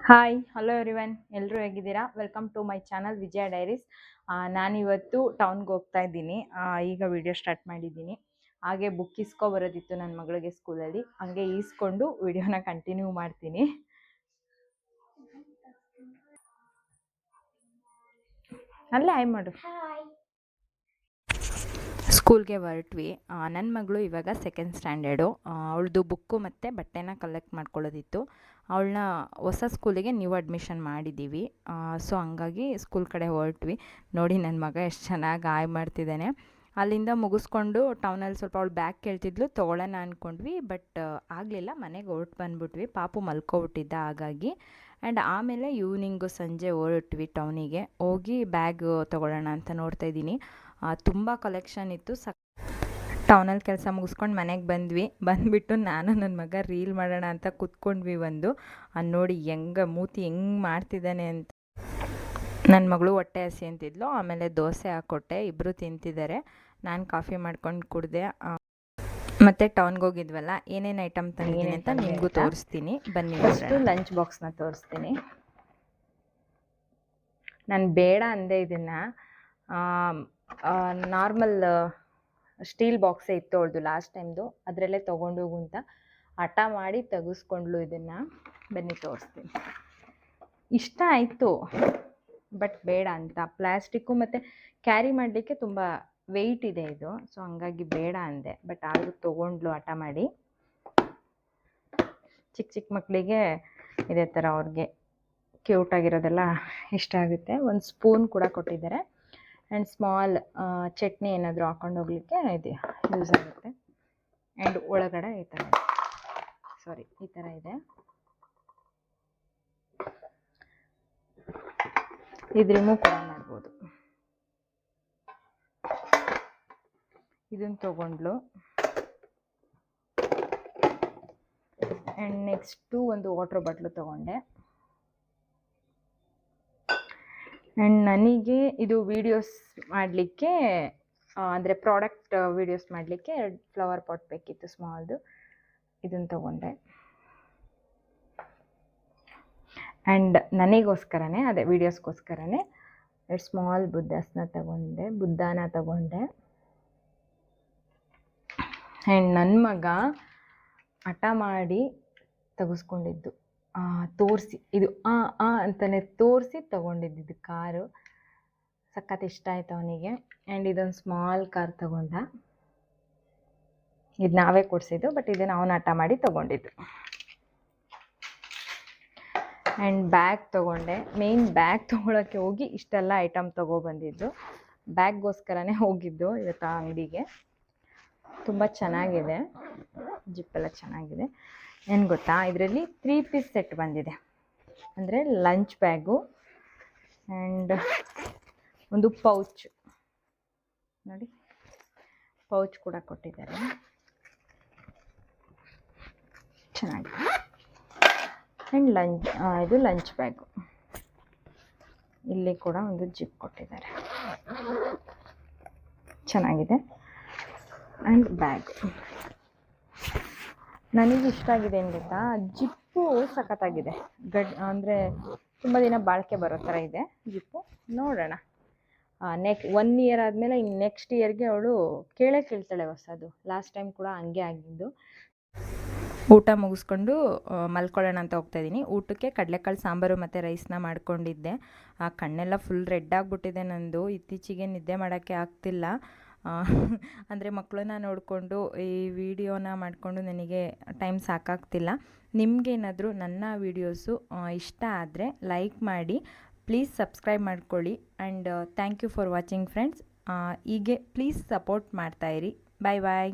Hi hello everyone, ಎಲ್ಲರೂ ಹೇಗಿದ್ದೀರಾ? Welcome to my channel Vijaya diaries. ನಾನಿವತ್ತು ಟೌನ್ಗೆ ಹೋಗ್ತಾ ಇದ್ದೀನಿ. ಈಗ ವಿಡಿಯೋ ಸ್ಟಾರ್ಟ್ ಮಾಡಿದ್ದೀನಿ. ಹಾಗೆ ಬುಕ್ ಬರೋದಿತ್ತು ನನ್ನ ಮಗಳಿಗೆ ಸ್ಕೂಲಲ್ಲಿ, ಹಂಗೆ ಈಸ್ಕೊಂಡು ವಿಡಿಯೋನ ಕಂಟಿನ್ಯೂ ಮಾಡ್ತೀನಿ. ಅಲ್ಲೇ ಆಯ್ ಮಾಡು. ಸ್ಕೂಲ್ಗೆ ಹೊರಟ್ವಿ. ನನ್ನ ಮಗಳು ಇವಾಗ ಸೆಕೆಂಡ್ ಸ್ಟ್ಯಾಂಡರ್ಡು. ಅವಳದು ಬುಕ್ಕು ಮತ್ತು ಬಟ್ಟೆನ ಕಲೆಕ್ಟ್ ಮಾಡ್ಕೊಳ್ಳೋದಿತ್ತು. ಅವಳನ್ನ ಹೊಸ ಸ್ಕೂಲಿಗೆ ನ್ಯೂ ಅಡ್ಮಿಷನ್ ಮಾಡಿದ್ದೀವಿ. ಸೊ ಹಂಗಾಗಿ ಸ್ಕೂಲ್ ಕಡೆ ಹೊರಟ್ವಿ. ನೋಡಿ ನನ್ನ ಮಗ ಎಷ್ಟು ಚೆನ್ನಾಗಿ ಆಯ್ ಮಾಡ್ತಿದ್ದಾನೆ. ಅಲ್ಲಿಂದ ಮುಗಿಸ್ಕೊಂಡು ಟೌನಲ್ಲಿ ಸ್ವಲ್ಪ ಅವಳು ಬ್ಯಾಗ್ ಕೇಳ್ತಿದ್ಲು, ತೊಗೊಳ್ಳೋಣ ಅಂದ್ಕೊಂಡ್ವಿ. ಬಟ್ ಆಗಲಿಲ್ಲ, ಮನೆಗೆ ಹೊರಟು ಬಂದುಬಿಟ್ವಿ. ಪಾಪು ಮಲ್ಕೊಬಿಟ್ಟಿದ್ದ ಹಾಗಾಗಿ. ಆ್ಯಂಡ್ ಆಮೇಲೆ ಈವ್ನಿಂಗು ಸಂಜೆ ಹೊರಟ್ವಿ ಟೌನಿಗೆ. ಹೋಗಿ ಬ್ಯಾಗ್ ತೊಗೊಳ್ಳೋಣ ಅಂತ ನೋಡ್ತಾಯಿದ್ದೀನಿ. ತುಂಬ ಕಲೆಕ್ಷನ್ ಇತ್ತು. ಟೌನಲ್ಲಿ ಕೆಲಸ ಮುಗಿಸ್ಕೊಂಡು ಮನೆಗೆ ಬಂದುಬಿಟ್ಟು ನಾನು ನನ್ನ ಮಗ ರೀಲ್ ಮಾಡೋಣ ಅಂತ ಕೂತ್ಕೊಂಡ್ವಿ. ನೋಡಿ ಮೂತಿ ಹೆಂಗೆ ಮಾಡ್ತಿದ್ದಾನೆ ಅಂತ. ನನ್ನ ಮಗಳು ಹೊಟ್ಟೆ ಹಸಿ ಅಂತಿದ್ಲು. ಆಮೇಲೆ ದೋಸೆ ಹಾಕ್ಕೊಟ್ಟೆ, ಇಬ್ಬರು ತಿಂತಿದ್ದಾರೆ. ನಾನು ಕಾಫಿ ಮಾಡ್ಕೊಂಡು ಕುಡಿದೆ. ಮತ್ತು ಟೌನ್ಗೆ ಹೋಗಿದ್ವಲ್ಲ, ಏನೇನು ಐಟಮ್ ತಂದಿದ್ದೀನಿ ಅಂತ ನಿಮಗೂ ತೋರಿಸ್ತೀನಿ ಬನ್ನಿ. ಫಸ್ಟು ಲಂಚ್ ಬಾಕ್ಸ್ನ ತೋರಿಸ್ತೀನಿ. ನಾನು ಬೇಡ ಅಂದೆ ಇದನ್ನು. ನಾರ್ಮಲ್ ಸ್ಟೀಲ್ ಬಾಕ್ಸೇ ಇತ್ತು ಅವಳದು ಲಾಸ್ಟ್ ಟೈಮ್ದು, ಅದರಲ್ಲೇ ತೊಗೊಂಡು ಹೋಗು ಅಂತ ಹಠ ಮಾಡಿ ತೆಗೆಸ್ಕೊಂಡ್ಲು. ಇದನ್ನು ಬನ್ನಿ ತೋರಿಸ್ತೀನಿ. ಇಷ್ಟ ಆಯಿತು, ಬಟ್ ಬೇಡ ಅಂತ. ಪ್ಲ್ಯಾಸ್ಟಿಕ್ಕು ಮತ್ತು ಕ್ಯಾರಿ ಮಾಡಲಿಕ್ಕೆ ತುಂಬ ವೆಯ್ಟ್ ಇದೆ ಇದು. ಸೊ ಹಂಗಾಗಿ ಬೇಡ ಅಂದೆ. ಬಟ್ ಆದರೂ ತೊಗೊಂಡ್ಲು ಹಠ ಮಾಡಿ. ಚಿಕ್ಕ ಮಕ್ಕಳಿಗೆ ಇದೇ ಥರ ಅವ್ರಿಗೆ ಕ್ಯೂಟಾಗಿರೋದೆಲ್ಲ ಇಷ್ಟ ಆಗುತ್ತೆ. ಒಂದು ಸ್ಪೂನ್ ಕೂಡ ಕೊಟ್ಟಿದ್ದಾರೆ. ಆ್ಯಂಡ್ ಸ್ಮಾಲ್ ಚಟ್ನಿ ಏನಾದರೂ ಹಾಕೊಂಡು ಹೋಗಲಿಕ್ಕೆ ಇದು ಯೂಸ್ ಆಗುತ್ತೆ. ಆ್ಯಂಡ್ ಒಳಗಡೆ ಈ ಥರ ಇದೆ. ಇದು ರಿಮೂವ್ ಕೂಡ ಮಾಡ್ಬೋದು. ಇದನ್ನು ತೊಗೊಂಡ್ಲು. ಆ್ಯಂಡ್ ನೆಕ್ಸ್ಟು ಒಂದು ವಾಟರ್ ಬಾಟ್ಲು ತೊಗೊಂಡೆ. ಆ್ಯಂಡ್ ನನಗೆ ಇದು ವೀಡಿಯೋಸ್ ಮಾಡಲಿಕ್ಕೆ, ಅಂದರೆ ಪ್ರಾಡಕ್ಟ್ ವೀಡಿಯೋಸ್ ಮಾಡಲಿಕ್ಕೆ ಫ್ಲವರ್ ಪಾಟ್ ಬೇಕಿತ್ತು, ಸ್ಮಾಲ್ದು. ಇದನ್ನು ತೊಗೊಂಡೆ. ಆ್ಯಂಡ್ ನನಗೋಸ್ಕರನೇ, ಅದೇ ವೀಡಿಯೋಸ್ಗೋಸ್ಕರನೇ ಸ್ಮಾಲ್ ಬುದ್ಧಾನ ತಗೊಂಡೆ. ಆ್ಯಂಡ್ ನನ್ನ ಮಗ ಹಠ ಮಾಡಿ ತೆಗೆಸ್ಕೊಂಡಿದ್ದು, ತೋರಿಸಿ ಇದು ಅಂತಲೇ ತೋರಿಸಿ ತೊಗೊಂಡಿದ್ದು ಕಾರು. ಸಖತ್ ಇಷ್ಟ ಆಯಿತು ಅವನಿಗೆ. ಆ್ಯಂಡ್ ಇದೊಂದು ಸ್ಮಾಲ್ ಕಾರ್ ತೊಗೊಂಡ. ಇದು ನಾವೇ ಕೊಡಿಸಿದ್ದು, ಬಟ್ ಇದನ್ನು ಅವನು ಹಠ ಮಾಡಿ ತೊಗೊಂಡಿದ್ದು. ಆ್ಯಂಡ್ ಬ್ಯಾಗ್ ತೊಗೊಂಡೆ. ಮೇಯ್ನ್ ಬ್ಯಾಗ್ ತೊಗೊಳಕ್ಕೆ ಹೋಗಿ ಇಷ್ಟೆಲ್ಲ ಐಟಮ್ ತೊಗೊಬಂದಿದ್ದು. ಬ್ಯಾಗ್ಗೋಸ್ಕರನೇ ಹೋಗಿದ್ದು ಇವತ್ತು ಆ ಅಂಗಡಿಗೆ. ತುಂಬ ಚೆನ್ನಾಗಿದೆ, ಜಿಪ್ಪೆಲ್ಲ ಚೆನ್ನಾಗಿದೆ. ಏನು ಗೊತ್ತಾ, ಇದರಲ್ಲಿ 3 ಪೀಸ್ ಸೆಟ್ ಬಂದಿದೆ. ಅಂದರೆ ಲಂಚ್ ಬ್ಯಾಗು ಆ್ಯಂಡ್ ಒಂದು ಪೌಚ್, ನೋಡಿ ಪೌಚ್ ಕೂಡ ಕೊಟ್ಟಿದ್ದಾರೆ. ಚೆನ್ನಾಗಿದೆ. ಆ್ಯಂಡ್ ಇದು ಲಂಚ್ ಬ್ಯಾಗು. ಇಲ್ಲಿ ಕೂಡ ಒಂದು ಜಿಪ್ ಕೊಟ್ಟಿದ್ದಾರೆ, ಚೆನ್ನಾಗಿದೆ. ಆ್ಯಂಡ್ ಬ್ಯಾಗ್ ನನಗೆ ಇಷ್ಟ ಆಗಿದೆ. ಏನು ಗೊತ್ತಾ, ಜಿಪ್ಪು ಸಖತ್ತಾಗಿದೆ. ಅಂದರೆ ತುಂಬ ದಿನ ಬಾಳಿಕೆ ಬರೋ ಥರ ಇದೆ ಜಿಪ್ಪು. ನೋಡೋಣ, 1 ಇಯರ್ ಆದಮೇಲೆ ಇನ್ನು ನೆಕ್ಸ್ಟ್ ಇಯರ್ಗೆ ಅವಳು ಕೇಳ್ತಾಳೆ ಹೊಸದು. ಲಾಸ್ಟ್ ಟೈಮ್ ಕೂಡ ಹಂಗೆ ಆಗಿದ್ದು. ಊಟ ಮುಗಿಸ್ಕೊಂಡು ಮಲ್ಕೊಳ್ಳೋಣ ಅಂತ ಹೋಗ್ತಾಯಿದ್ದೀನಿ. ಊಟಕ್ಕೆ ಕಡಲೆಕಾಳು ಸಾಂಬಾರು ಮತ್ತು ರೈಸ್ನ ಮಾಡ್ಕೊಂಡಿದ್ದೆ. ಆ ಕಣ್ಣೆಲ್ಲ ಫುಲ್ ರೆಡ್ ಆಗಿಬಿಟ್ಟಿದೆ ನಂದು. ಇತ್ತೀಚೆಗೆ ನಿದ್ದೆ ಮಾಡೋಕ್ಕೆ ಆಗ್ತಿಲ್ಲ. ಅಂದರೆ ಮಕ್ಕಳನ್ನ ನೋಡಿಕೊಂಡು ಈ ವಿಡಿಯೋನ ಮಾಡಿಕೊಂಡು ನನಗೆ ಟೈಮ್ ಸಾಕಾಗ್ತಿಲ್ಲ. ನಿಮಗೇನಾದರೂ ನನ್ನ ವೀಡಿಯೋಸು ಇಷ್ಟ ಆದರೆ ಲೈಕ್ ಮಾಡಿ, ಪ್ಲೀಸ್ ಸಬ್ಸ್ಕ್ರೈಬ್ ಮಾಡ್ಕೊಳ್ಳಿ. And thank you for watching friends. ಹೀಗೆ ಪ್ಲೀಸ್ ಸಪೋರ್ಟ್ ಮಾಡ್ತಾಯಿರಿ. ಬಾಯ್.